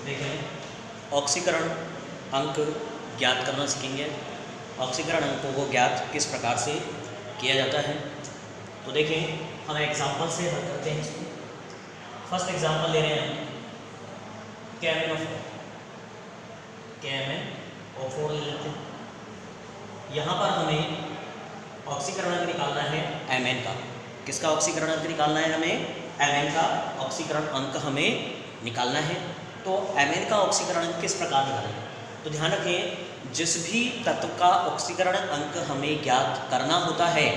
देखें ऑक्सीकरण अंक ज्ञात करना सीखेंगे। ऑक्सीकरण अंकों को ज्ञात किस प्रकार से किया जाता है, तो देखें हम एग्जाम्पल से हल करते हैं इसको। फर्स्ट एग्जाम्पल ले रहे हैं हम KMnO4 ले लेते हैं। यहाँ पर हमें ऑक्सीकरण अंक निकालना है Mn का। किसका ऑक्सीकरण अंक निकालना है हमें? Mn का ऑक्सीकरण अंक हमें निकालना है। तो Mn का ऑक्सीकरण अंक किस प्रकार निकालेंगे, तो ध्यान रखें जिस भी तत्व का ऑक्सीकरण अंक हमें ज्ञात करना होता है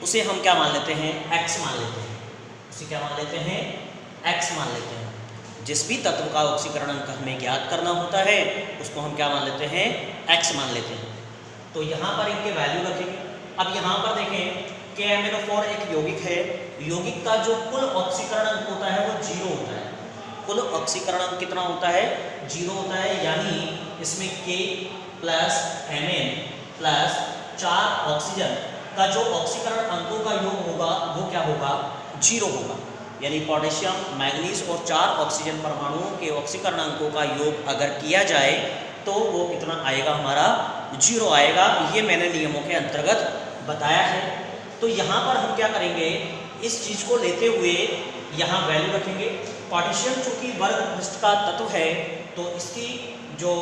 उसे हम क्या मान लेते हैं? x मान लेते हैं। उसे क्या मान लेते हैं? x मान लेते हैं। जिस भी तत्व का ऑक्सीकरण अंक हमें ज्ञात करना होता है उसको हम क्या मान लेते हैं? x मान लेते हैं। तो यहाँ पर इनके वैल्यू रखेंगे। अब यहाँ पर देखें KMnO4 एक यौगिक है। यौगिक का जो कुल ऑक्सीकरण अंक होता है वो 0 होता है। कुल ऑक्सीकरण अंक कितना होता है? 0 होता है। यानी इसमें K plus Mn plus 4 oxygen का जो ऑक्सीकरण अंकों का योग होगा वो क्या होगा? 0 होगा। यानी पोटेशियम, मैग्नीज और 4 ऑक्सीजन परमाणुओं के ऑक्सीकरण अंकों का योग अगर किया जाए तो वो कितना आएगा? हमारा 0 आएगा। ये मैंने नियमों के अंतर्गत बताया है। तो यहाँ पर हम क्या करेंगे, इस चीज़ को लेते हुए यहाँ वैल्यू रखेंगे। पोटेशियम चूंकि वर्ग पृष्ठ का तत्व है तो इसकी जो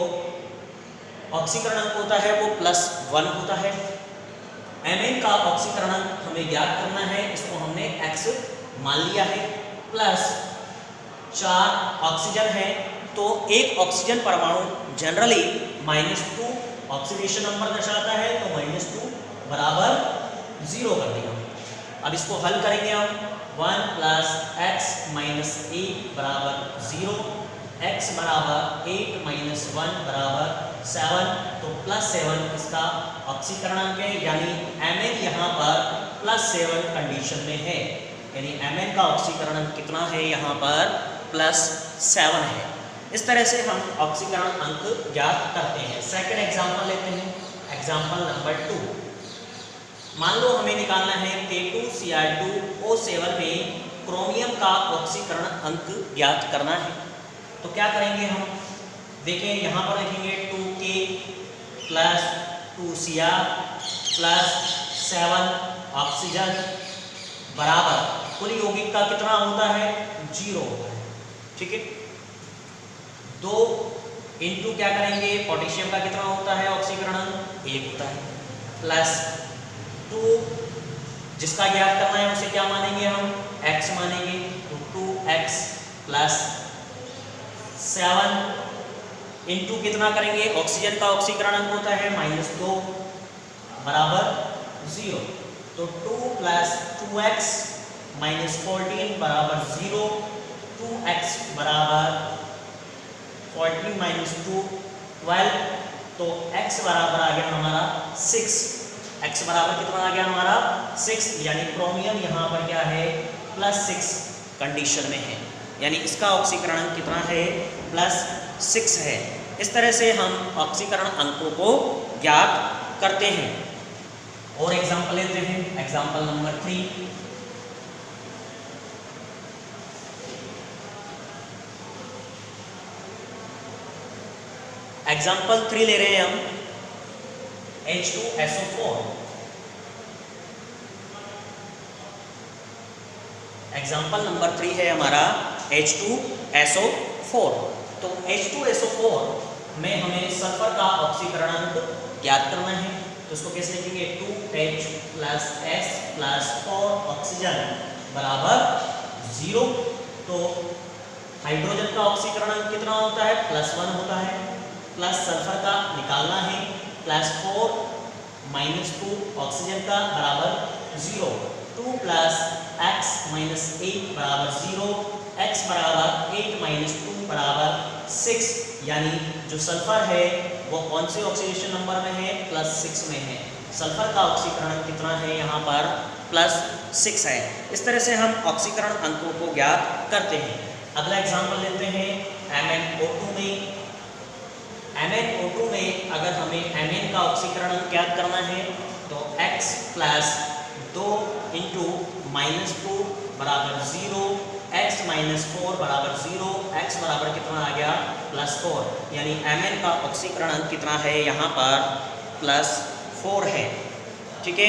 ऑक्सीकरण अंक होता है वो +1 होता है। Mn का ऑक्सीकरण अंक हमें ज्ञात करना है, इसको हमने x मान लिया है। प्लस 4 ऑक्सीजन है तो एक ऑक्सीजन परमाणु जनरली -2 ऑक्सीडेशन नंबर दर्शाता है, तो -2 बराबर 0 कर दिया। अब इसको हल करेंगे हम। 1 + x - 8 बराबर 0, x बराबर 8 - 1 बराबर 7, तो +7 इसका ऑक्सीकरण अंक है। यानी Mn यहाँ पर +7 कंडीशन में है। यानी Mn का ऑक्सीकरण अंक कितना है? यहाँ पर +7 है। इस तरह से हम ऑक्सीकरण अंक ज्ञात करते हैं। सेकंड एग्जांपल लेते हैं, एग्जांपल नंबर 2। मान लो हमें निकालना है K2Cr2O7 में क्रोमियम का ऑक्सीकरण अंक ज्ञात करना है। तो क्या करेंगे हम? देखें यहाँ पर लिखेंगे 2K + 2Cr + 7 ऑक्सीजन बराबर कुल यौगिक का कितना होता है? 0 होता है। ठीक है। 2 इंटू क्या करेंगे, पोटेशियम का कितना होता है ऑक्सीकरण अंक? 1 होता है। प्लस 2 जिसका ज्ञात करना है उसे क्या मानेंगे हम? x मानेंगे। तो 2x प्लस 7 इंटू कितना करेंगे, ऑक्सीजन का ऑक्सीकरण अंक होता है -2 बराबर 0। तो 2 + 2x - 14 बराबर 0। 2x बराबर 14 - 2 12। तो x बराबर आ गया हमारा 6। x बराबर कितना आ गया हमारा? 6। यानी क्रोमियम यहाँ पर क्या है? +6 कंडीशन में है। यानी इसका ऑक्सीकरण अंक कितना है? +6 है। इस तरह से हम ऑक्सीकरण अंकों को ज्ञात करते हैं। और एग्जाम्पल लेते हैं, एग्जाम्पल नंबर 3। एग्जाम्पल 3 ले रहे हैं हम H2SO4। एग्जाम्पल नंबर 3 है हमारा H2SO4। तो H2SO4 में हमें सल्फर का ऑक्सीकरण अंक ज्ञात करना है। तो इसको कैसे लिखेंगे? 2H + S + 4 ऑक्सीजन बराबर 0। तो हाइड्रोजन का ऑक्सीकरण अंक कितना होता है? +1 होता है। प्लस सल्फर का निकालना है, +4 - 2 ऑक्सीजन का बराबर 0। 2 + x - 8 बराबर 0। x बराबर 8 - 2 बराबर 6। यानी जो सल्फर है वो कौन से ऑक्सीडेशन नंबर में है? +6 में है। सल्फर का ऑक्सीकरण कितना है? यहाँ पर +6 है। इस तरह से हम ऑक्सीकरण अंकों को ज्ञात करते हैं। अगला एग्जाम्पल लेते हैं MnO2 में। MnO2 में अगर हमें Mn का ऑक्सीकरण ज्ञात करना है तो x + 2 × -2 बराबर 0, x माइनस 4 बराबर 0, x बराबर कितना आ गया +4, यानी Mn का ऑक्सीकरण अंक कितना है यहाँ पर +4 है। ठीक है,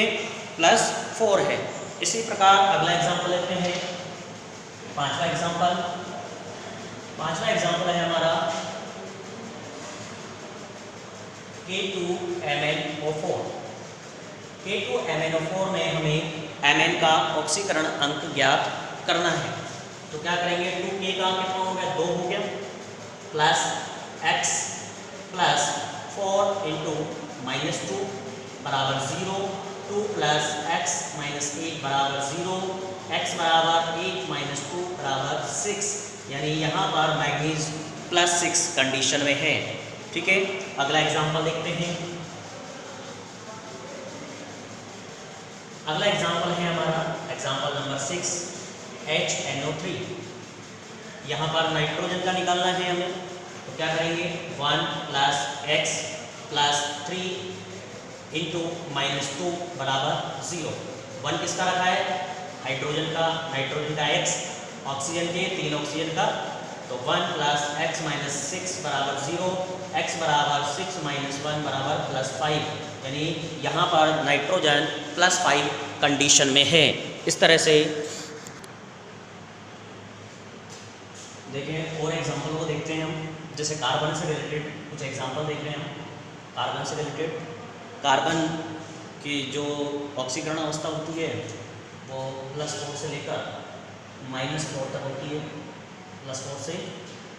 +4 है। इसी प्रकार अगला एग्जांपल लेते हैं, पांचवा एग्जांपल है हमारा K2MnO4। K2MnO4 में हमें Mn का ऑक्सीकरण अंक ज्ञात करना है। तो क्या करेंगे, 2K का कितना हो गया 2 हो गया, प्लस x प्लस 4 इंटू -2 बराबर 0, 2 प्लस x माइनस 8 बराबर 0, x बराबर 8 माइनस 2 बराबर 6, यानी यहाँ पर मैग्नीज +6 कंडीशन में है। ठीक है, अगला एग्जांपल देखते हैं। अगला एग्जांपल है हमारा एग्जांपल नंबर 6 HNO3। यहाँ पर नाइट्रोजन का निकालना है हमें, तो क्या करेंगे 1 प्लस x प्लस 3 इंटू -2 बराबर 0। 1 किसका रखा है नाइट्रोजन का x, ऑक्सीजन के 3 ऑक्सीजन का, तो 1 प्लस x माइनस 6 बराबर 0, x बराबर 6 माइनस 1 बराबर +5, यानी यहाँ पर नाइट्रोजन +5 कंडीशन में है। इस तरह से देखें और एग्जांपल को देखते हैं हम, जैसे कार्बन से रिलेटेड कुछ एग्जांपल देख रहे हैं हम। कार्बन से रिलेटेड, कार्बन की जो ऑक्सीकरण अवस्था होती है वो +4 से लेकर -4 तक होती है, +4 से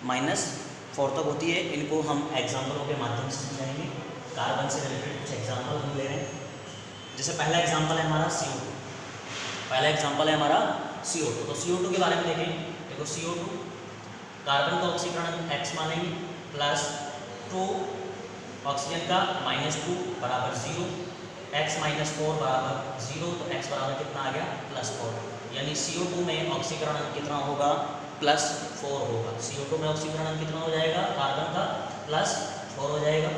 -4 तक होती है। इनको हम एग्जांपलों के माध्यम से समझाएंगे। कार्बन से रिलेटेड कुछ एग्जांपल हम ले रहे हैं। जैसे पहला एग्जांपल है हमारा CO2। तो CO2 के बारे में देखें। देखो CO2 कार्बन का ऑक्सीकरण x मानेंगे, +2 ऑक्सीजन का -2 बराबर 0, x -4 बराबर 0, तो x बराबर कितना आ गया +4, यानी CO2 में ऑक्सीकरण कितना होगा +4 होगा। CO2 में ऑक्सीकरण कितना हो जाएगा कार्बन का +4 हो जाएगा।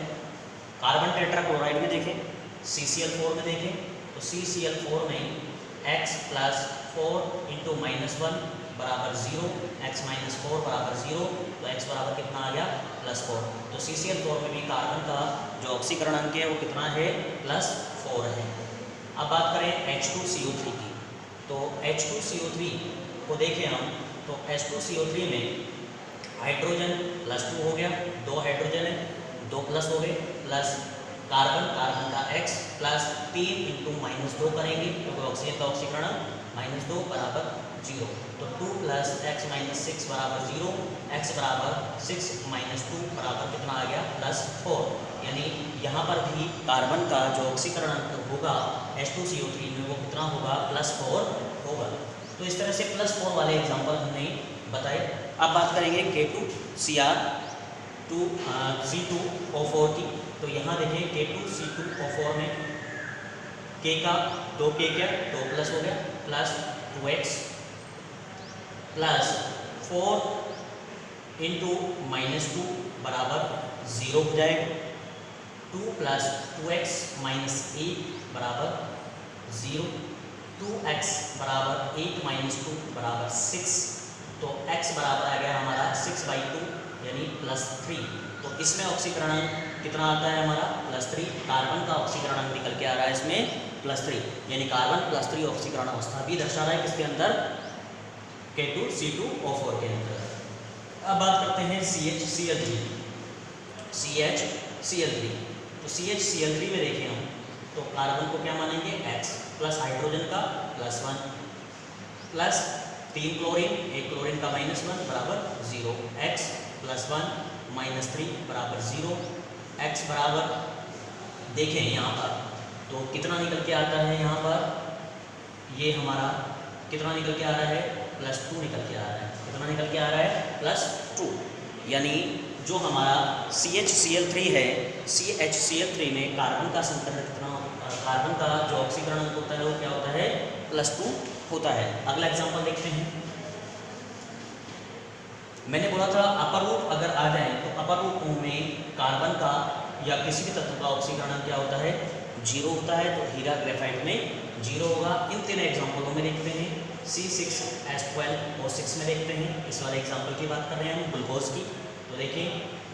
कार्बन टेट्राक्लोराइड में देखें, CCl4 में देखें, तो CCl4 में x +4 इंटू -1 बराबर 0, x -4 बराबर 0, तो x बराबर कितना आ गया +4। तो CCl4 में भी कार्बन का जो ऑक्सीकरण अंक है वो कितना है +4 है। अब बात करें H2CO3 की, तो H2CO3 को देखें हम, तो H2CO3 में हाइड्रोजन +2 हो गया, 2 हाइड्रोजन है 2 प्लस हो गए, प्लस कार्बन का x प्लस 3 इंटू -2 करेंगे क्योंकि ऑक्सीजन का ऑक्सीकरण -2 बराबर 0, तो 2 प्लस x माइनस 6 बराबर 0, x बराबर 6 माइनस 2 बराबर कितना आ गया +4, यानी यहाँ पर भी कार्बन का जो ऑक्सीकरण अंक होगा H2CO3 में वो कितना होगा +4 होगा। तो इस तरह से +4 वाले एग्जाम्पल हमने बताए। अब बात करेंगे K2Cr2C2O4 की, तो यहाँ देखें K2C2O4 में K का 2K क्या 2 प्लस हो गया, प्लस 2x प्लस 4 इंटू -2 बराबर 0 हो जाएगा, 2 प्लस 2x माइनस 8 बराबर 0, 2x बराबर 8 माइनस 2 बराबर 6, तो x बराबर आ गया हमारा 6/2 यानी +3। तो इसमें ऑक्सीकरण कितना आता है हमारा +3, कार्बन का ऑक्सीकरण निकल के आ रहा है इसमें +3, यानी कार्बन +3 ऑक्सीकरण अवस्था भी दर्शा रहा है किसके अंदर K2C2O4 के अंदर। अब बात करते हैं CHCl3। तो CHCl3 में देखें हम, तो कार्बन को क्या मानेंगे x प्लस हाइड्रोजन का +1 प्लस 3 क्लोरीन 1 क्लोरीन का -1 बराबर 0, x +1 -3 बराबर 0, x बराबर देखें यहाँ पर तो कितना निकल के आता है, यहाँ पर ये हमारा कितना निकल के आ रहा है +2 निकल के आ रहा है, कितना निकल के आ रहा है +2, यानी जो हमारा CHCl3 है, CHCl3 में कार्बन का संकरण कितना, कार्बन का जो ऑक्सीकरण अंक होता है वो क्या होता है +2 होता है। अगला एग्जांपल देखते हैं। मैंने बोला था अपर रूप अगर आ जाए तो अपर रूप में कार्बन का या किसी भी तत्व का ऑक्सीकरण क्या होता है 0 होता है, तो हीरा ग्रेफाइट में 0 होगा। इन तीन एग्जांपलों में देखते हैं C6H12O6 6 में देखते हैं, इस वाले एग्जाम्पल की बात कर रहे हैं हम ग्लूकोज की। तो देखिए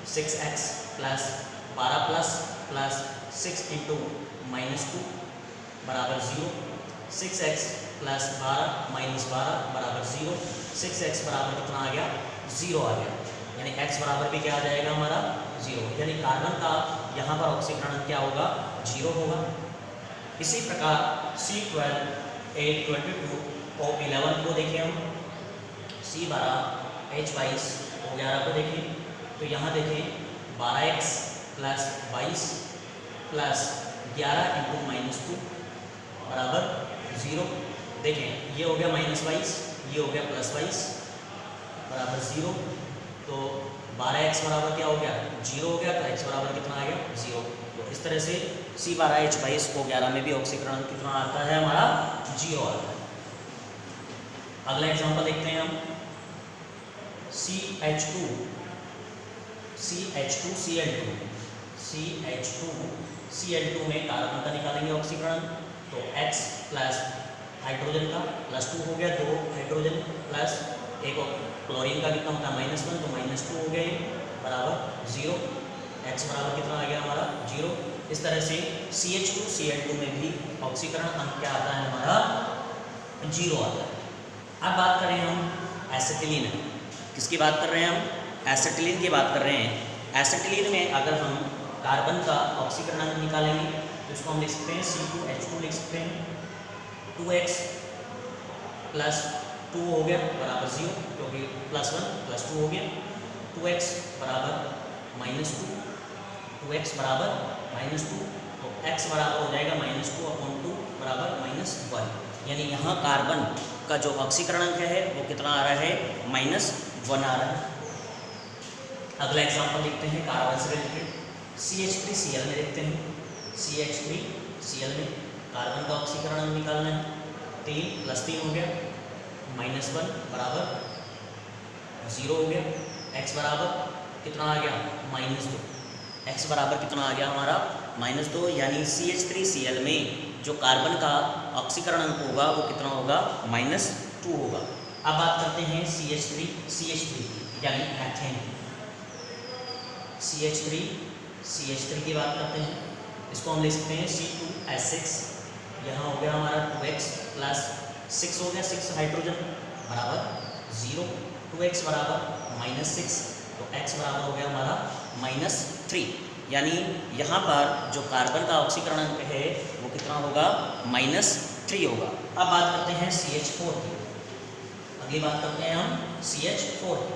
6x प्लस 12 प्लस 6 इंटू -2 बराबर 0, 6x प्लस 12 माइनस 12 बराबर 0, 6x बराबर कितना आ गया 0 आ गया, यानी x बराबर भी क्या आ जाएगा हमारा 0, यानी कार्बन का यहाँ पर ऑक्सीकरण क्या होगा 0 होगा। इसी प्रकार C12 822 और 11 को देखें हम, C12 H22 और 11 को देखें, तो यहाँ देखें 12x प्लस 22 प्लस 11 इंटू -2 बराबर 0। देखें ये हो गया -22, ये हो गया +22 बराबर 0, तो 12x बराबर क्या हो गया 0 हो गया, तो x बराबर कितना आ गया 0। तो इस तरह से C12 H22 को 11 में भी ऑक्सीकरण कितना आता है हमारा 0 आता है। अगला एग्जांपल देखते हैं हम, CH2Cl2 में कार्बन का निकालेंगे ऑक्सीकरण, तो x प्लस हाइड्रोजन का +2 हो गया, 2 हाइड्रोजन प्लस एक क्लोरीन का कितना होता है -1, तो -2 हो गया बराबर 0, x बराबर कितना आ गया हमारा 0। इस तरह से CH2Cl2 में भी ऑक्सीकरण अंक क्या आता है हमारा 0 आता है। अब बात करें हम एसिटिलीन, किसकी बात कर रहे हैं हम एसिटिलीन की बात कर रहे हैं। एसिटिलीन में अगर हम कार्बन का ऑक्सीकरण अंक निकालेंगे तो इसको हम लिख सकते हैं C2H2 लिख सकते हैं, 2x प्लस 2 हो गया बराबर 0, क्योंकि +1 +2 हो गया, 2x बराबर -2, 2x बराबर -2, तो x बराबर हो जाएगा -2/2 बराबर -1, यानी यहाँ कार्बन का जो ऑक्सीकरण अंक है वो कितना आ रहा है -1 आ रहा है। अगला एग्जांपल देखते हैं कार्बन से रिलेटेड, CH3Cl में देखते हैं, CH3Cl में कार्बन का ऑक्सीकरण अंक निकालना है, 3 + 3 हो गया -1 बराबर 0 हो गया, x बराबर कितना आ गया -2, x बराबर कितना आ गया हमारा -2, यानी CH3Cl में जो कार्बन का ऑक्सीकरण अंक होगा वो कितना होगा -2 होगा। अब बात करते हैं CH3 यानी एथेन, CH3 की बात करते हैं, इसको हम लिख सकते हैं C2H6, यहाँ हो गया हमारा 2x प्लस 6 हो गया 6 हाइड्रोजन बराबर 0, 2x बराबर -6, तो x बराबर हो गया हमारा -3, यानी यहाँ पर जो कार्बन का ऑक्सीकरण अंक है वो कितना होगा -3 होगा। अब बात करते हैं CH4 की, अगली बात करते हैं हम CH4 की।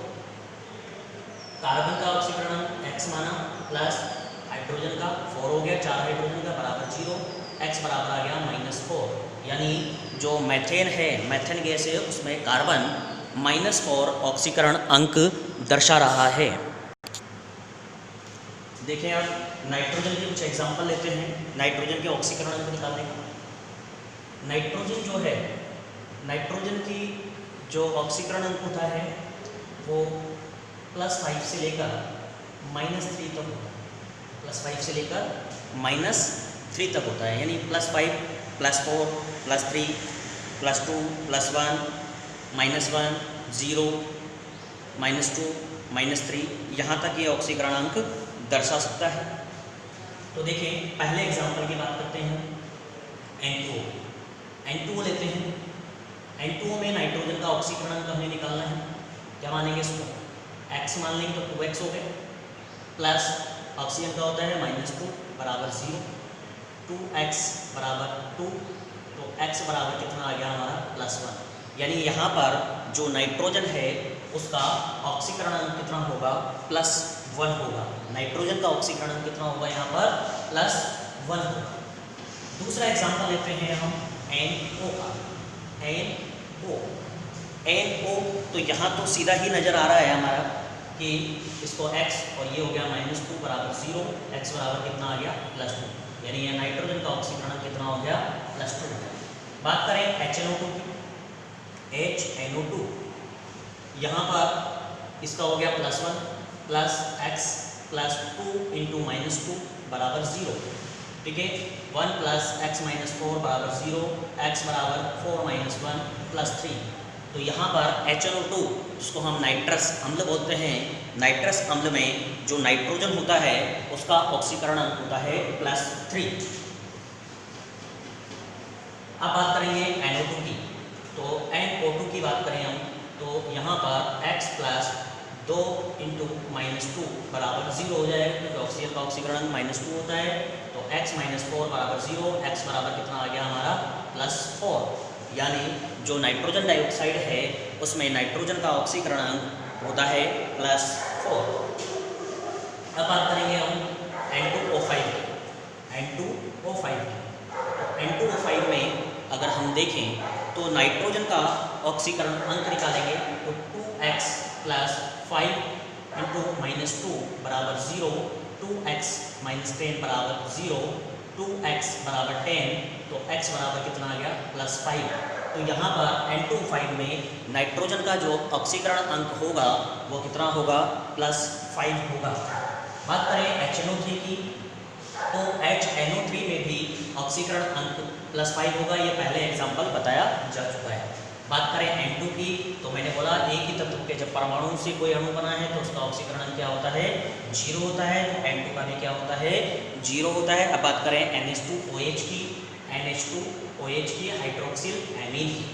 कार्बन का ऑक्सीकरण x माना प्लस हाइड्रोजन का 4 हो गया, 4 हाइड्रोजन का बराबर 0, x बराबर आ गया -4, यानी जो मेथेन है, मेथेन गैस है, उसमें कार्बन -4 ऑक्सीकरण अंक दर्शा रहा है। देखें आप नाइट्रोजन के कुछ एग्जांपल लेते हैं, नाइट्रोजन के ऑक्सीकरण अंक निकालने का। नाइट्रोजन जो है, नाइट्रोजन की जो ऑक्सीकरण अंक होता है वो +5 से लेकर -3 तक होता है, +5 से लेकर -3 तक होता है, यानी +5 +4 +3 +2 +1 -1 0 -2 -3, यहाँ तक ये ऑक्सीकरण अंक दर्शा सकता है। तो देखिए पहले एग्जांपल की बात करते हैं, N2O लेते हैं, N2O में नाइट्रोजन का ऑक्सीकरण अंक हमें निकालना है, क्या मानेंगे इसको x मान लेंगे, तो 2x हो गया, प्लस ऑक्सीजन का होता है -2 बराबर 0, 2x बराबर 2, तो x बराबर कितना आ गया हमारा +1, यानी यहाँ पर जो नाइट्रोजन है उसका ऑक्सीकरण अंक कितना होगा +1 होगा, नाइट्रोजन का ऑक्सीकरण अंक कितना होगा यहाँ पर +1 होगा। दूसरा एग्जांपल लेते हैं हम NO का, NO, तो यहाँ तो सीधा ही नज़र आ रहा है हमारा कि इसको x और ये हो गया -2 बराबर 0, x बराबर कितना आ गया +2, यानी ये नाइट्रोजन का ऑक्सीकरण कितना हो गया +2 हो गया। बात करें HNO2 की, HNO2 यहाँ पर इसका हो गया +1 प्लस x प्लस 2 इंटू -2 बराबर 0, ठीक है, 1 प्लस x -4 बराबर 0, x बराबर 4 - 1 +3, तो यहाँ पर HNO2 जिसको हम नाइट्रस अम्ल बोलते हैं, नाइट्रस अम्ल में जो नाइट्रोजन होता है उसका ऑक्सीकरण अंक होता है +3। अब बात करेंगे NO2 की। तो NO2 की बात करें हम तो यहाँ पर X प्लस 2 × -2 बराबर 0 हो जाएगा, क्योंकि ऑक्सीजन का ऑक्सीकरण अंक -2 होता है। तो X - 4 बराबर 0, X बराबर कितना आ गया हमारा +4, यानी जो नाइट्रोजन डाइऑक्साइड है उसमें नाइट्रोजन का ऑक्सीकरण अंक होता है +4। अब बात करेंगे हम N2O5 की। N2O5 में अगर हम देखें तो नाइट्रोजन का ऑक्सीकरण अंक निकालेंगे तो 2x + 5 × -2 बराबर 0, 2x - 10 बराबर 0, 2x बराबर 10, तो x बराबर कितना आ गया +5। तो यहाँ पर N2O5 में नाइट्रोजन का जो ऑक्सीकरण अंक होगा वो कितना होगा +5 होगा। बात करें HNO3 की तो HNO3 में भी ऑक्सीकरण अंक +5 होगा, ये पहले एग्जाम्पल बताया जा चुका है। बात करें N2 की तो मैंने बोला एक ही तत्व के जब परमाणु से कोई अणु बना है तो उसका ऑक्सीकरण अंक क्या होता है 0 होता है, तो N2 का भी क्या होता है 0 होता है। अब बात करें NH2OH की, NH2OH की हाइड्रोक्सिल एमीन की।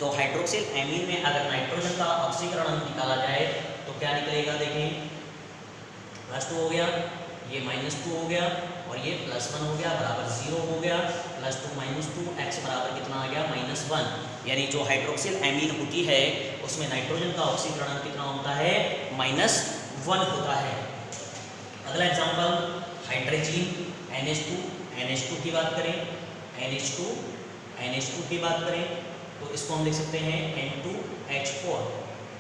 तो हाइड्रोक्सिल एमीन में अगर नाइट्रोजन का ऑक्सीकरण अंक निकाला जाए तो क्या निकलेगा, देखें +2 हो गया, ये -2 हो गया और ये +1 हो गया, बराबर 0 हो गया, +2 - 2 x बराबर कितना आ गया -1। यानी जो हाइड्रोक्सिल एमीन होती है उसमें नाइट्रोजन का ऑक्सीकरण कितना होता है -1 होता है। अगला एग्जांपल हाइड्रोजन NH2 की बात करें, NH2 की बात करें तो इसको हम लिख सकते हैं N2H4।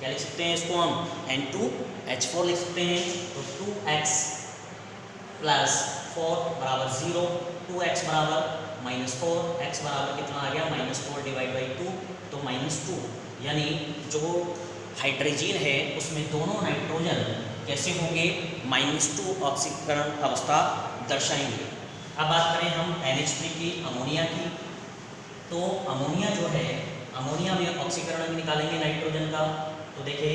क्या लिख सकते हैं इसको हम N2H4 लिख सकते हैं। तो 2x + 4 बराबर 0, 2x बराबर -4, x बराबर कितना आ गया -4 / 2, तो -2। यानी जो हाइड्रोजन है उसमें दोनों नाइट्रोजन कैसे होंगे -2 ऑक्सीकरण अवस्था दर्शाएंगे। अब बात करें हम NH3 की, अमोनिया की। तो अमोनिया जो है, अमोनिया में ऑक्सीकरण निकालेंगे नाइट्रोजन का। तो देखिए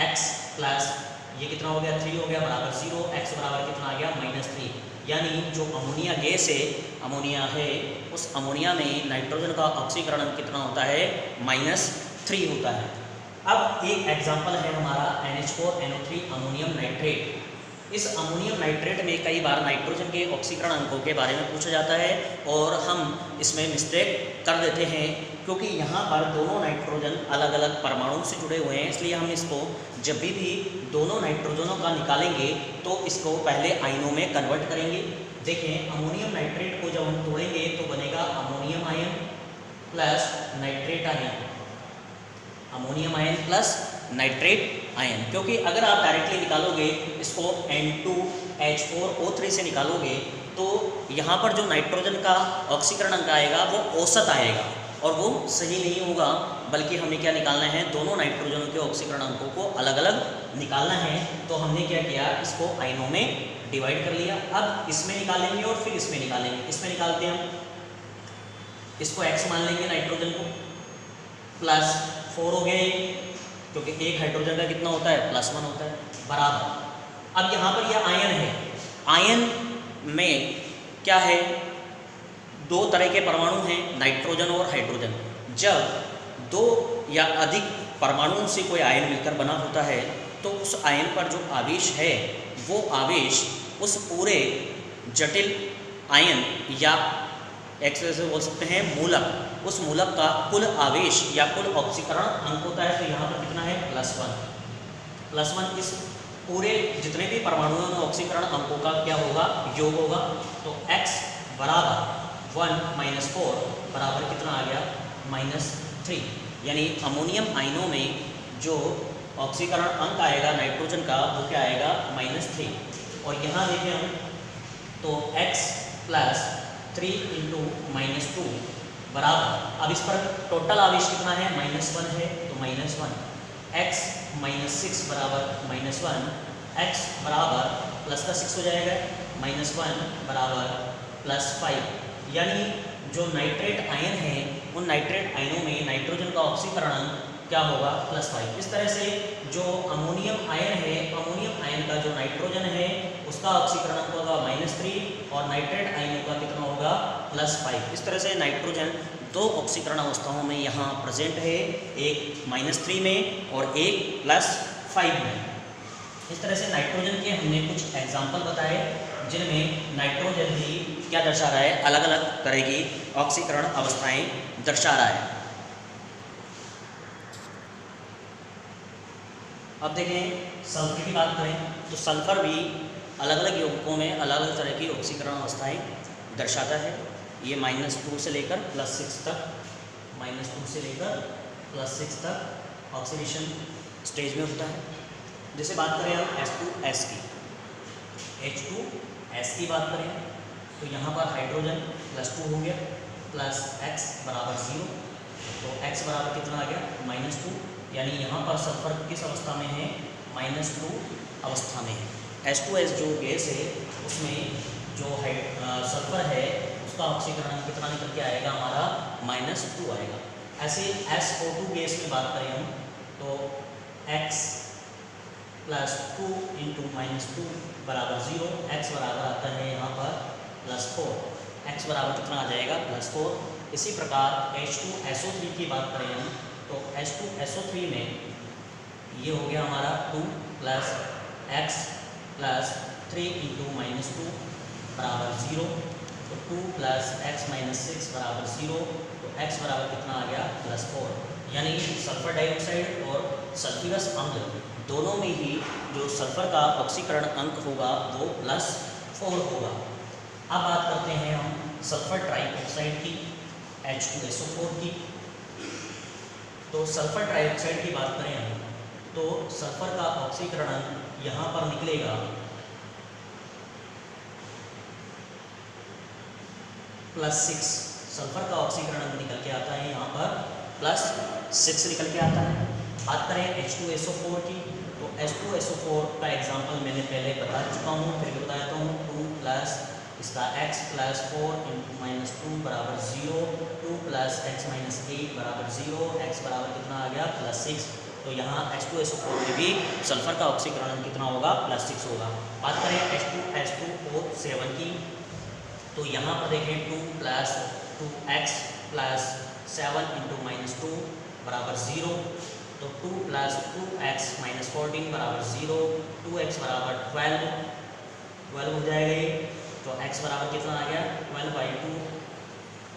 x प्लस ये कितना हो गया 3 हो गया, बराबर 0, x बराबर कितना आ गया -3। यानी जो अमोनिया गैस है, अमोनिया है, उस अमोनिया में नाइट्रोजन का ऑक्सीकरण कितना होता है -3 होता है। अब एक एग्जांपल है हमारा NH4NO3 अमोनियम नाइट्रेट। इस अमोनियम नाइट्रेट में कई बार नाइट्रोजन के ऑक्सीकरण अंकों के बारे में पूछा जाता है और हम इसमें मिस्टेक कर देते हैं, क्योंकि यहाँ पर दोनों नाइट्रोजन अलग अलग परमाणु से जुड़े हुए हैं। इसलिए हम इसको जब भी दोनों नाइट्रोजनों का निकालेंगे तो इसको पहले आयनों में कन्वर्ट करेंगे। देखें अमोनियम नाइट्रेट को जब हम तोड़ेंगे तो बनेगा ammonium ion plus nitrate ion, ammonium ion plus nitrate ion. क्योंकि अगर आप डायरेक्टली निकालोगे इसको N2H4O3 से निकालोगे तो यहाँ पर जो नाइट्रोजन का ऑक्सीकरण अंक आएगा वो औसत आएगा और वो सही नहीं होगा, बल्कि हमें क्या निकालना है, दोनों नाइट्रोजनों के ऑक्सीकरण अंकों को अलग अलग निकालना है। तो हमने क्या किया, इसको आयनों में डिवाइड कर लिया। अब इसमें निकालेंगे और फिर इसमें निकालेंगे। इसमें निकालते हैं हम, इसको x मान लेंगे नाइट्रोजन को, +4 हो गया, क्योंकि एक हाइड्रोजन का कितना होता है +1 होता है, बराबर। अब यहाँ पर यह आयन है, आयन में क्या है, दो तरह के परमाणु हैं, नाइट्रोजन और हाइड्रोजन। जब दो या अधिक परमाणुओं से कोई आयन मिलकर बना होता है तो उस आयन पर जो आवेश है वो आवेश उस पूरे जटिल आयन या एक से बोल सकते हैं मूलक, उस मूलक का कुल आवेश या कुल ऑक्सीकरण अंक होता है। तो यहाँ पर कितना है +1 इस पूरे जितने भी परमाणुओं में ऑक्सीकरण अंकों का क्या होगा, योग होगा। तो x बराबर 1 - 4 बराबर कितना आ गया -3। यानी अमोनियम आयनों में जो ऑक्सीकरण अंक आएगा नाइट्रोजन का वो क्या आएगा -3। और यहाँ देखें हम तो x + 3 × -2 बराबर, अब इस पर टोटल आवेश कितना है -1 है, तो -1, x - 6 बराबर -1, x बराबर प्लस का 6 हो जाएगा, -1 बराबर +5। यानी जो नाइट्रेट आयन है उन नाइट्रेट आयनों में नाइट्रोजन का ऑक्सीकरण क्या होगा +5। इस तरह से जो अमोनियम आयन है, अमोनियम आयन का जो नाइट्रोजन है उसका ऑक्सीकरण अंक होगा -3 और नाइट्रेट आयनों का कितना होगा +5। इस तरह से नाइट्रोजन दो ऑक्सीकरण अवस्थाओं में यहाँ प्रेजेंट है, एक -3 में और एक +5 में। इस तरह से नाइट्रोजन के हमने कुछ एग्जाम्पल बताए जिनमें नाइट्रोजन भी क्या दर्शा रहा है, अलग अलग तरह की ऑक्सीकरण अवस्थाएं दर्शा रहा है। अब देखें सल्फर की बात करें तो सल्फर भी अलग अलग यौगिकों में अलग अलग तरह की ऑक्सीकरण अवस्थाएं दर्शाता है। ये -2 से लेकर +6 तक, -2 से लेकर +6 तक ऑक्सीडेशन स्टेज में होता है। जैसे बात करें हम H2S की, H2S की बात करें तो यहाँ पर हाइड्रोजन +2 हो गया, प्लस x बराबर 0, तो x बराबर कितना आ गया -2, यानी यहाँ पर सल्फर किस अवस्था में है, -2 अवस्था में है। H2S जो गैस है उसमें जो सल्फर है उसका ऑक्सीकरण कितना निकल के आएगा हमारा -2 आएगा। ऐसे SO2 गैस की बात करें हम तो x +2 × -2 बराबर 0, x बराबर आता है यहाँ पर +4, x बराबर कितना आ जाएगा +4। इसी प्रकार H2SO3 की बात करें हम तो H2SO3 में ये हो गया हमारा 2 + x + 3 × -2 बराबर 0, तो 2 + x - 6 बराबर 0, तो x बराबर कितना आ गया +4। यानी सल्फर डाइऑक्साइड और सल्फ्यूरस अम्ल दोनों में ही जो सल्फर का ऑक्सीकरण अंक होगा वो +4 होगा। अब बात करते हैं हम सल्फर ट्राइऑक्साइड की, H2SO4 की। तो सल्फर ट्राइऑक्साइड की बात करें हम तो सल्फर का ऑक्सीकरण अंक यहाँ पर निकलेगा +6। सल्फर का ऑक्सीकरण अंक निकल के आता है यहाँ पर +6 निकल के आता है। बात करें H2SO4 की तो H2SO4 का एग्जांपल मैंने पहले बता चुका हूँ, फिर भी बताता हूँ। 2 + इसका x + 4 × -2 बराबर 0, 2 + x - 8 बराबर 0, x बराबर कितना आ गया +6। तो यहाँ H2SO4 में भी सल्फर का ऑक्सीकरण कितना होगा +6 होगा। बात करें H2SO7 की तो यहाँ पर देखें 2 + 2x + 7 × -2 बराबर 0, तो 2 + 2x - 14 बराबर 0, 2x बराबर 12 हो जाएगा ये, तो x बराबर कितना आ गया 12/2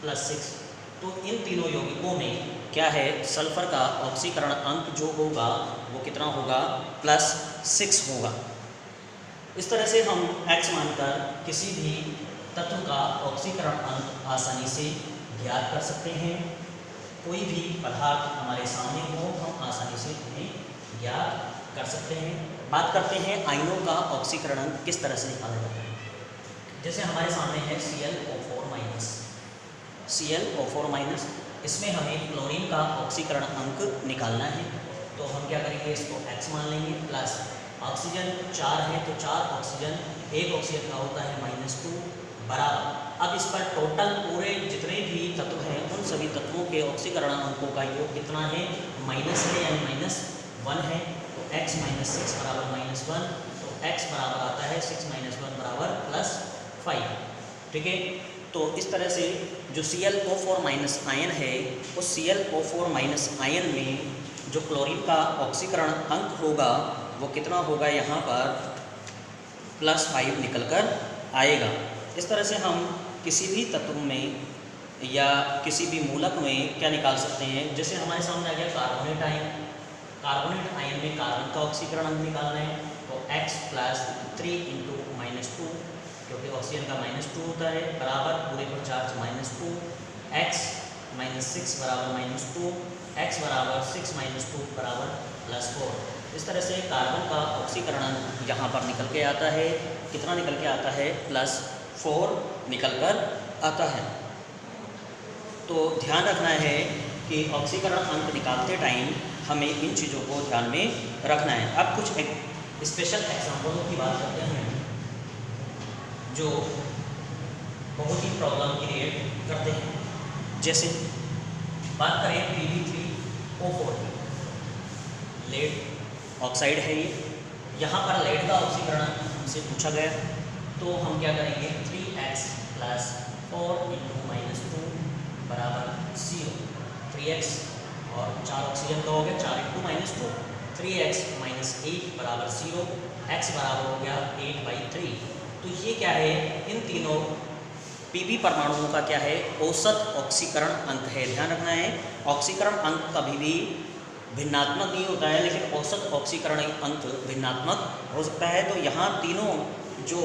+ 6। तो इन तीनों यौगिकों में क्या है, सल्फर का ऑक्सीकरण अंक जो होगा वो कितना होगा +6 होगा। इस तरह से हम x मानकर किसी भी तत्व का ऑक्सीकरण अंक आसानी से ज्ञात कर सकते हैं। कोई भी पदार्थ हमारे सामने हो हम आसानी से उन्हें ज्ञात कर सकते हैं। बात करते हैं आयनों का ऑक्सीकरण अंक किस तरह से निकाला जाता है। जैसे हमारे सामने है ClO4-, इसमें हमें क्लोरीन का ऑक्सीकरण अंक निकालना है, तो हम क्या करेंगे, इसको x मान लेंगे, प्लस ऑक्सीजन 4 है तो 4 ऑक्सीजन, एक ऑक्सीजन का होता है -2 बराबर। अब इस पर टोटल पूरे जितने भी तत्व हैं उन सभी तत्वों के ऑक्सीकरण अंकों का योग कितना है, माइनस है यानी -1 है, तो x - 6 बराबर -1, तो x बराबर आता है 6 - 1 बराबर +5। ठीक है, तो इस तरह से जो ClO4- आयन है उस ClO4- आयन में जो क्लोरीन का ऑक्सीकरण अंक होगा वो कितना होगा, यहाँ पर +5 निकल कर आएगा। इस तरह से हम किसी भी तत्व में या किसी भी मूलक में क्या निकाल सकते हैं। जैसे हमारे सामने आ गया कार्बोनेट आयन, कार्बोनेट आयन में कार्बन का ऑक्सीकरण अंक निकालना है, तो x + 3 × -2, क्योंकि ऑक्सीजन का -2 होता है, बराबर पूरे पर चार्ज -2, x - 6 बराबर -2, x बराबर 6 - 2 बराबर +4। इस तरह से कार्बन का ऑक्सीकरण अंक यहाँ पर निकल के आता है, कितना निकल के आता है, +4 निकल कर आता है। तो ध्यान रखना है कि ऑक्सीकरण अंक निकालते टाइम हमें इन चीज़ों को ध्यान में रखना है। अब कुछ स्पेशल एग्जाम्पलों की बात करते हैं जो बहुत ही प्रॉब्लम क्रिएट करते हैं। जैसे बात करें Pb3O4 की, लेड ऑक्साइड है ये। यहाँ पर लेड का ऑक्सीकरण हमसे पूछा गया, तो हम क्या करेंगे 3x प्लस 4 इंटू -2 बराबर 0। 3x और 4 ऑक्सीजन का हो गया 4 इंटू -2, 3x माइनस 8 बराबर 0, x बराबर हो गया 8/3। तो ये क्या है, इन तीनों पीपी परमाणुओं का क्या है, औसत ऑक्सीकरण अंक है। ध्यान रखना है, ऑक्सीकरण अंक कभी भी भिन्नात्मक नहीं होता है, लेकिन औसत ऑक्सीकरण अंक भिन्नात्मक हो सकता है। तो यहाँ तीनों जो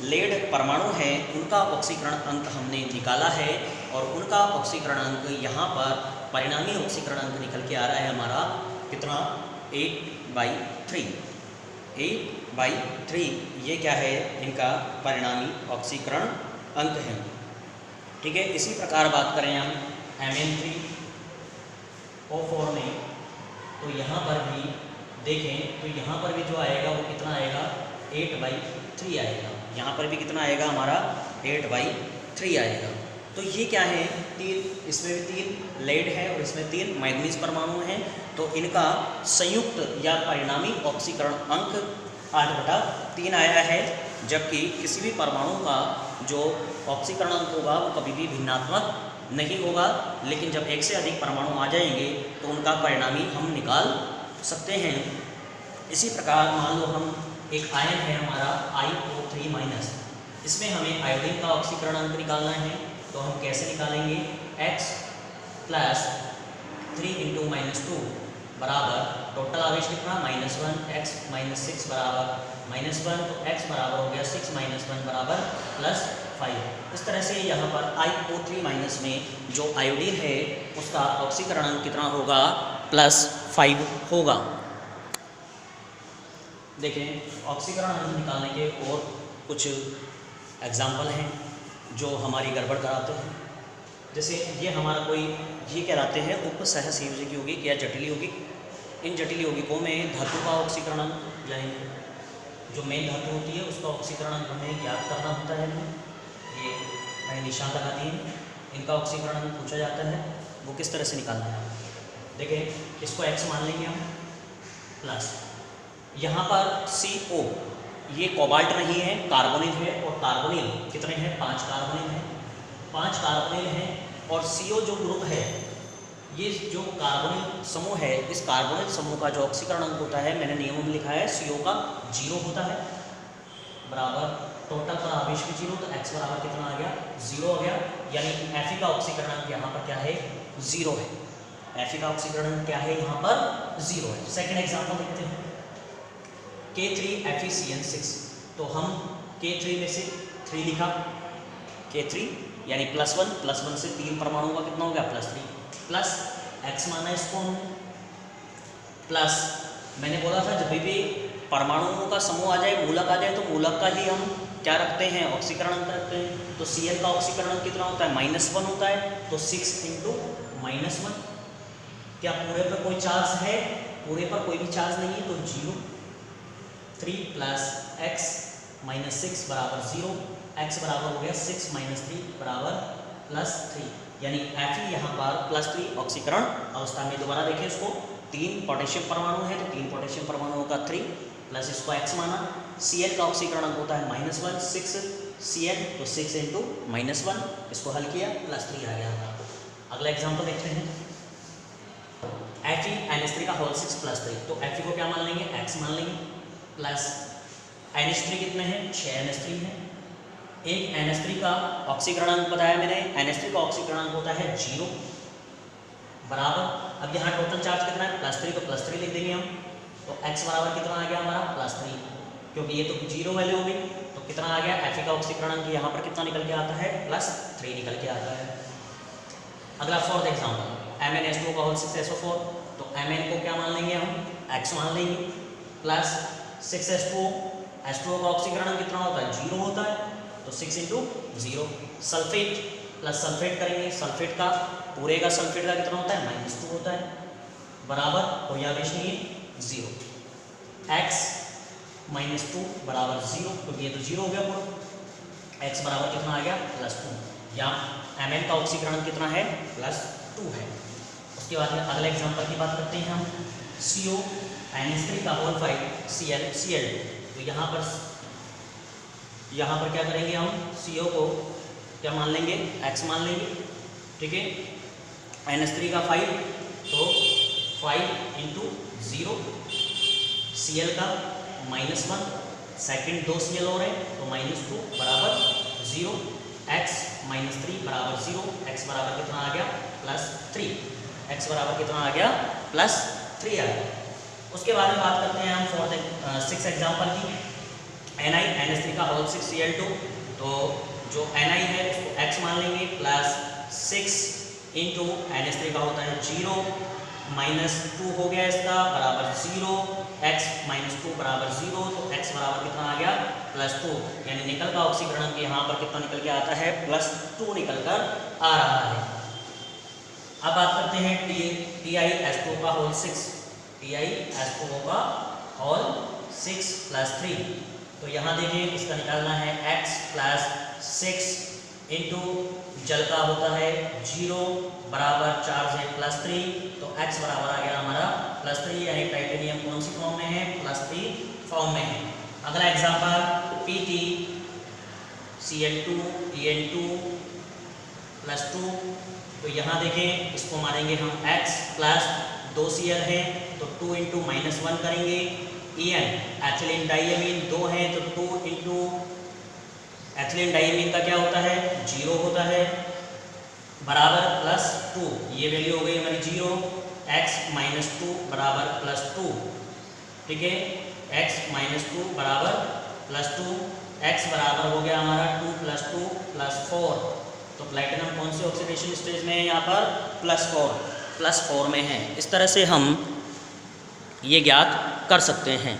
लेड परमाणु हैं उनका ऑक्सीकरण अंक हमने निकाला है, और उनका ऑक्सीकरण अंक यहाँ पर परिणामी ऑक्सीकरण अंक निकल के आ रहा है हमारा कितना, 8/3। 8/3 ये क्या है, इनका परिणामी ऑक्सीकरण अंक है। ठीक है, इसी प्रकार बात करें हम Mn3O4 में, तो यहाँ पर भी देखें तो यहाँ पर भी जो आएगा वो कितना आएगा, 8/3 आएगा। यहाँ पर भी कितना आएगा हमारा, 8/3 आएगा। तो ये क्या है, इसमें भी 3 लेड है और इसमें 3 मैग्नीज परमाणु हैं, तो इनका संयुक्त या परिणामी ऑक्सीकरण अंक 8/3 आया है। जबकि किसी भी परमाणु का जो ऑक्सीकरण अंक होगा वो कभी भी भिन्नात्मक नहीं होगा, लेकिन जब एक से अधिक परमाणु आ जाएंगे तो उनका परिणामी हम निकाल सकते हैं। इसी प्रकार मान लो हम एक आयन है हमारा IO3-, इसमें हमें आयोडीन का ऑक्सीकरण अंक निकालना है, तो हम कैसे निकालेंगे, x प्लस 3 इंटू -2 बराबर टोटल आवेश कितना, -1, x माइनस 6 बराबर -1, तो x बराबर हो गया 6 - 1 बराबर +5। इस तरह से यहाँ पर IO3- में जो आयोडीन है उसका ऑक्सीकरण अंक कितना होगा, +5 होगा। देखें, ऑक्सीकरण अंक निकालने के और कुछ एग्जाम्पल हैं जो हमारी गड़बड़ कराते हैं। जैसे ये हमारा कोई, ये कहलाते हैं उपसहसंयोजक यौगिक या जटिल यौगिक। इन जटिल यौगिकों में धातु का ऑक्सीकरण अंक, यानी जो मेन धातु होती है उसका ऑक्सीकरण अंक हमें ज्ञात करना होता है। ये मैंने निशान लगा दिए, इनका ऑक्सीकरण अंक पूछा जाता है, वो किस तरह से निकालना है। देखिए, इसको x मान लेंगे हम, प्लस यहाँ पर CO, ये कोबाल्ट नहीं है, कार्बोनिल है, और कार्बोनिल कितने हैं, 5 कार्बोनिल हैं, 5 कार्बोनिल हैं। और CO जो ग्रुप है, ये जो कार्बोनिल समूह है, इस कार्बोनिल समूह का जो ऑक्सीकरण अंक होता है, मैंने नियम में लिखा है CO का 0 होता है, बराबर टोटल पर आवेश भी 0, तो x बराबर कितना आ गया, 0 हो गया। यानी Fe का ऑक्सीकरण अंक यहाँ पर क्या है, 0 है। Fe का ऑक्सीकरण अंक क्या है, यहाँ पर 0 है। सेकेंड एग्जाम्पल देखते हैं, K3FeCN6, तो हम K3 में से 3 लिखा, K3 यानी +1 से 3 परमाणुओं का कितना हो गया, +3, प्लस x माना इसको हम, प्लस मैंने बोला था जब भी परमाणुओं का समूह आ जाए, मूलक आ जाए, तो मूलक का ही हम क्या रखते हैं, ऑक्सीकरण अंक रखते हैं। तो Cl का ऑक्सीकरण अंक कितना होता है, -1 होता है, तो 6 इंटू -1। क्या पूरे पर कोई चार्ज है, पूरे पर कोई भी चार्ज नहीं है, तो 0। 3 प्लस x माइनस 6 बराबर 0, x बराबर हो गया 6 - 3 बराबर +3। यानी Fe यहाँ पर +3 ऑक्सीकरण अवस्था में। दोबारा देखिए इसको, 3 पोटेशियम परमाणु है, तो 3 पोटेशियम परमाणुओं का 3 प्लस इसको x माना। Cl का ऑक्सीकरण अंक होता है -1, 6 Cl, तो 6 इंटू -1, इसको हल किया, +3 आ गया। अगला एग्जाम्पल देखते हैं, FeNH3 का होल 6 + 3, तो Fe को क्या मान लेंगे, x मान लेंगे, प्लस NH3 कितने हैं, 6 NH3 हैं। एक NH3 का ऑक्सीकरण अंक बताया मैंने, NH3 का ऑक्सीकरण अंक होता है 0, बराबर, अब यहाँ टोटल चार्ज कितना है, +3, तो +3 लिख देंगे हम, तो x बराबर कितना आ गया हमारा, +3, क्योंकि ये तो 0 वैल्यू हो गई, तो कितना आ गया, Fe का ऑक्सीकरण अंक यहाँ पर कितना निकल के आता है, +3 निकल के आता है। अगला फोर्थ एग्जाम्पल, MnH2 का होल 6SO4, तो Mn को क्या मान लेंगे हम, x मान लेंगे, प्लस 6H2O, H2O का ऑक्सीकरण अंक कितना होता है, 0 होता है, तो 6 इंटू 0। सल्फेट प्लस सल्फेट करेंगे, सल्फेट का पूरे का सल्फेट का कितना होता है, -2 होता है, बराबर कोई आवेश नहीं है, 0। x -2 बराबर 0, क्योंकि ये तो 0 हो गया पूरा। x बराबर कितना आ गया, +2। यहाँ Mn का ऑक्सीकरण कितना है, +2 है। उसके बाद में अगले एग्जाम्पल की बात करते हैं हम, CO NH3 का होल 5 Cl तो यहाँ पर क्या करेंगे हम CO को क्या मान लेंगे X मान लेंगे, ठीक है। NH3 का 5 तो 5 इंटू 0 Cl का -1 सेकेंड 2 Cl और है तो -2 बराबर 0 x -3 बराबर 0 x बराबर कितना आ गया +3 x बराबर कितना आ गया +3 आ गया। उसके बाद में बात करते हैं हम 6 एग्जाम्पल की। Ni NH3 का होल 6 Cl2 तो जो Ni है उसको x मान लेंगे +6 इंटू NH3 का होता है 0 -2 हो गया इसका बराबर 0 x -2 बराबर 0 तो x बराबर कितना आ गया +2 यानी निकल का ऑक्सीकरण अंक यहाँ पर कितना निकल के आता है +2 निकल कर आ रहा है। अब बात करते हैं TiS2 का होल 6 TiS2 का होल 6 +3 तो यहाँ देखिए इसका निकालना है x +6 इंटू जल का होता है 0 बराबर 4 से +3 तो x बराबर आ गया हमारा +3 यानी टाइटेनियम कौन सी फॉर्म में है +3 फॉर्म में है। अगला एग्जांपल PT Cl2 En2 +2 तो यहाँ देखें इसको मानेंगे हम x प्लस 2 Cl है तो 2 इंटू -1 करेंगे En एथिलीन डाइएमीन 2 है तो 2 इंटू एथिलीन डाइएमीन का क्या होता है 0 होता है बराबर +2 ये वैल्यू हो गई हमारी 0 x -2 बराबर +2 ठीक है x -2 बराबर +2 x बराबर हो गया हमारा 2 + 2 + 4 तो प्लैटिनम कौन से ऑक्सीडेशन स्टेज में है यहाँ पर +4 में है। इस तरह से हम ये ज्ञात कर सकते हैं।